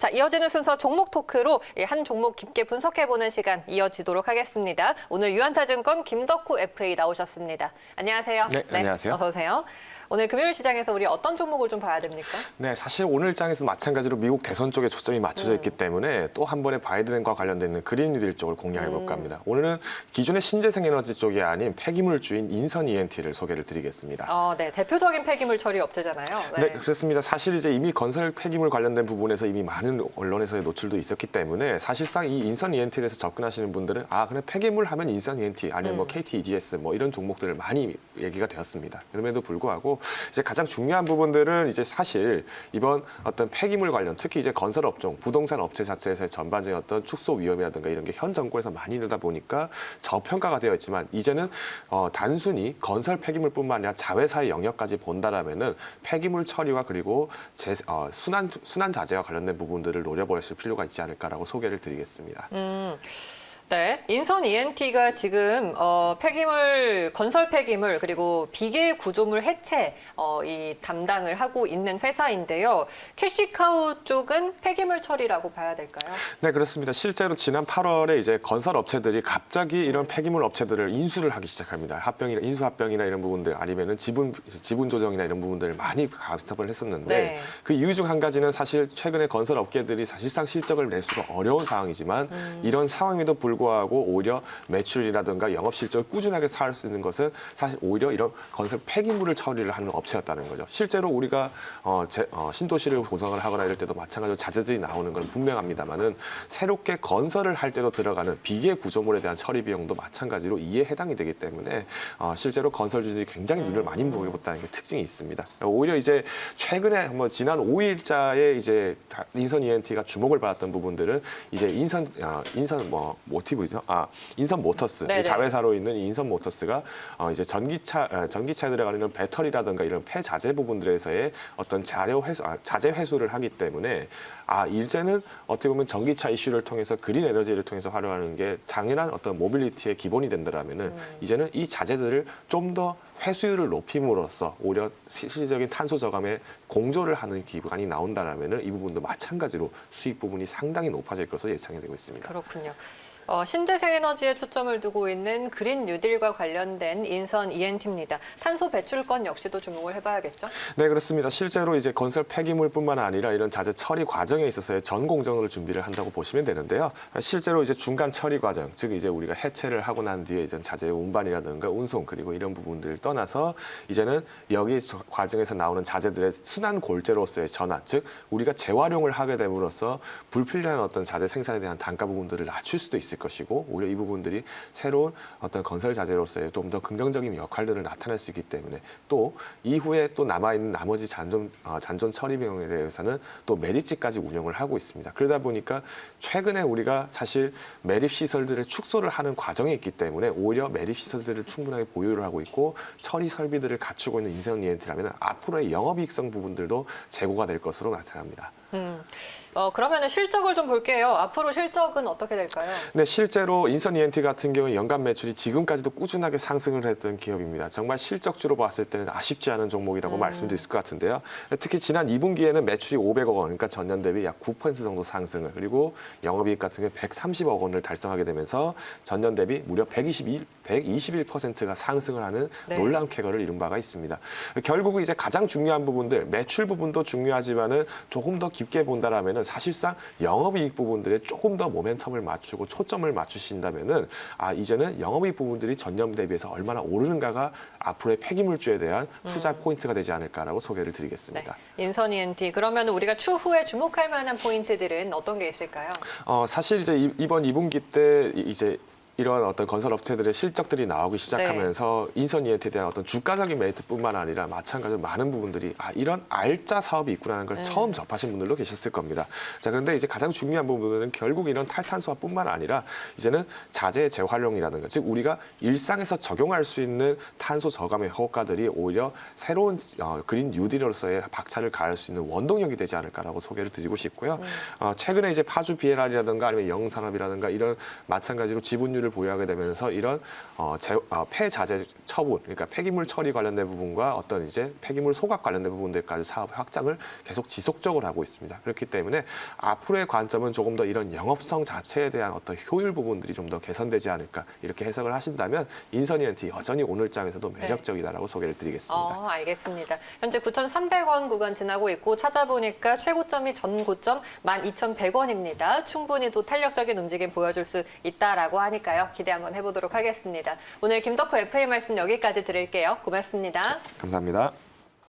자, 이어지는 순서 종목 토크로 한 종목 깊게 분석해보는 시간 이어지도록 하겠습니다. 오늘 유한타증권 김덕후 FA 나오셨습니다. 안녕하세요. 네, 안녕하세요. 어서 오세요. 오늘 금요일 시장에서 우리 어떤 종목을 좀 봐야 됩니까? 네, 사실 오늘 장에서 마찬가지로 미국 대선 쪽에 초점이 맞춰져 있기 때문에 또 한 번에 바이든과 관련된 있는 그린 뉴딜 쪽을 공략해 볼까 합니다. 오늘은 기존의 신재생 에너지 쪽이 아닌 폐기물주인 인선 ENT를 소개를 드리겠습니다. 네, 대표적인 폐기물 처리 업체잖아요. 네, 그렇습니다. 사실 이제 이미 건설 폐기물 관련된 부분에서 이미 많은 언론에서의 노출도 있었기 때문에 사실상 이 인선 ENT에서 접근하시는 분들은 그냥 폐기물 하면 인선 ENT 아니면 뭐 KT EDS 뭐 이런 종목들을 많이 얘기가 되었습니다. 그럼에도 불구하고 이제 가장 중요한 부분들은 이제 사실 이번 어떤 폐기물 관련 특히 이제 건설 업종, 부동산 업체 자체에서의 전반적인 어떤 축소 위험이라든가 이런 게 현 정권에서 많이 이르다 보니까 저평가가 되어 있지만 이제는 단순히 건설 폐기물뿐만 아니라 자회사의 영역까지 본다라면은 폐기물 처리와 그리고 순환 자재와 관련된 부분들을 노려보실 필요가 있지 않을까라고 소개를 드리겠습니다. 네, 인선 ENT가 지금 건설 폐기물 그리고 비계 구조물 해체 이 담당을 하고 있는 회사인데요. 캐시카우 쪽은 폐기물 처리라고 봐야 될까요? 네, 그렇습니다. 실제로 지난 8월에 이제 건설 업체들이 갑자기 이런 폐기물 업체들을 인수를 하기 시작합니다. 인수 합병이나 이런 부분들 아니면은 지분 조정이나 이런 부분들을 많이 가습을 했었는데 네. 그 이유 중 한 가지는 사실 최근에 건설 업계들이 사실상 실적을 낼 수가 어려운 상황이지만 이런 상황에도 불구하고 오히려 매출이라든가 영업 실적을 꾸준하게 살 수 있는 것은 사실 오히려 이런 건설 폐기물을 처리를 하는 업체였다는 거죠. 실제로 우리가 신도시를 구성을 하거나 이럴 때도 마찬가지로 자재들이 나오는 건 분명합니다만은 새롭게 건설을 할 때도 들어가는 비계 구조물에 대한 처리 비용도 마찬가지로 이에 해당이 되기 때문에 실제로 건설주들이 굉장히 눈을 많이 보였다는 게 특징이 있습니다. 오히려 이제 최근에 지난 5일자에 이제 인선 ENT가 주목을 받았던 부분들은 이제 인선 모터스 자회사로 있는 인선 모터스가 이제 전기차에 들어가는 이런 배터리라든가 이런 폐자재 부분들에서의 어떤 자재 회수를 하기 때문에 이제는 어떻게 보면 전기차 이슈를 통해서 그린 에너지를 통해서 활용하는 게 당연한 어떤 모빌리티의 기본이 된다라면은 이제는 이 자재들을 좀 더 회수율을 높임으로써 오히려 실질적인 탄소 저감에 공조를 하는 기반이 나온다라면은 이 부분도 마찬가지로 수익 부분이 상당히 높아질 것으로 예상이 되고 있습니다. 그렇군요. 신재생 에너지에 초점을 두고 있는 그린 뉴딜과 관련된 인선 ENT입니다. 탄소 배출권 역시도 주목을 해봐야겠죠? 네, 그렇습니다. 실제로 이제 건설 폐기물뿐만 아니라 이런 자재 처리 과정에 있어서의 전 공정을 준비를 한다고 보시면 되는데요. 실제로 이제 중간 처리 과정, 즉 이제 우리가 해체를 하고 난 뒤에 이제 자재의 운반이라든가 운송 그리고 이런 부분들을 떠나서 이제는 여기 과정에서 나오는 자재들의 순환 골재로서의 전환, 즉 우리가 재활용을 하게 됨으로써 불필요한 어떤 자재 생산에 대한 단가 부분들을 낮출 수도 있을 것이고 오히려 이 부분들이 새로운 어떤 건설 자재로서의 좀 더 긍정적인 역할들을 나타낼 수 있기 때문에 또 이후에 또 남아있는 나머지 잔존 처리 비용에 대해서는 또 매립지까지 운영을 하고 있습니다. 그러다 보니까 최근에 우리가 사실 매립 시설들을 축소를 하는 과정에 있기 때문에 오히려 매립 시설들을 충분하게 보유를 하고 있고 처리 설비들을 갖추고 있는 인선 ENT라면 앞으로의 영업이익성 부분들도 제고가 될 것으로 나타납니다. 그러면 실적을 좀 볼게요. 앞으로 실적은 어떻게 될까요? 네, 실제로 인선 ENT 같은 경우에 연간 매출이 지금까지도 꾸준하게 상승을 했던 기업입니다. 정말 실적주로 봤을 때는 아쉽지 않은 종목이라고 말씀드릴 수 있을 것 같은데요. 특히 지난 2분기에는 매출이 500억 원, 그러니까 전년 대비 약 9% 정도 상승을 그리고 영업이익 같은 경우에 130억 원을 달성하게 되면서 전년 대비 무려 121%가 상승을 하는 놀라운 쾌거를 이룬 바가 있습니다. 결국은 이제 가장 중요한 부분들, 매출 부분도 중요하지만은 조금 더 깊게 본다라면은 사실상 영업이익 부분들에 조금 더 모멘텀을 맞추고 초점을 맞추신다면은 이제는 영업이익 부분들이 전년 대비해서 얼마나 오르는가가 앞으로의 폐기물주에 대한 투자 포인트가 되지 않을까라고 소개를 드리겠습니다. 네. 인선 ENT 그러면 우리가 추후에 주목할 만한 포인트들은 어떤 게 있을까요? 사실 이제 이번 2분기 때 이제 이런 어떤 건설 업체들의 실적들이 나오기 시작하면서 인선 ENT에 대한 어떤 주가적인 메리트뿐만 아니라 마찬가지로 많은 부분들이 이런 알짜 사업이 있구나는 걸 처음 접하신 분들도 계셨을 겁니다. 자, 그런데 이제 가장 중요한 부분은 결국 이런 탈탄소화뿐만 아니라 이제는 자재 재활용이라든가 즉 우리가 일상에서 적용할 수 있는 탄소 저감의 효과들이 오히려 새로운 그린 뉴딜로서의 박차를 가할 수 있는 원동력이 되지 않을까라고 소개를 드리고 싶고요. 최근에 이제 파주 BLR이라든가 아니면 영산업이라든가 이런 마찬가지로 지분율을 수율을 보유하게 되면서 이런 폐자재 처분, 그러니까 폐기물 처리 관련된 부분과 어떤 이제 폐기물 소각 관련된 부분들까지 사업 확장을 계속 지속적으로 하고 있습니다. 그렇기 때문에 앞으로의 관점은 조금 더 이런 영업성 자체에 대한 어떤 효율 부분들이 좀 더 개선되지 않을까 이렇게 해석을 하신다면 인선 ENT 여전히 오늘 장에서도 매력적이다라고 소개를 드리겠습니다. 알겠습니다. 현재 9,300원 구간 지나고 있고 찾아보니까 최고점이 전 고점 12,100원입니다. 충분히 또 탄력적인 움직임 보여줄 수 있다라고 하니까요. 기대 한번 해보도록 하겠습니다. 오늘 김덕호 FA 말씀 여기까지 드릴게요. 고맙습니다. 감사합니다.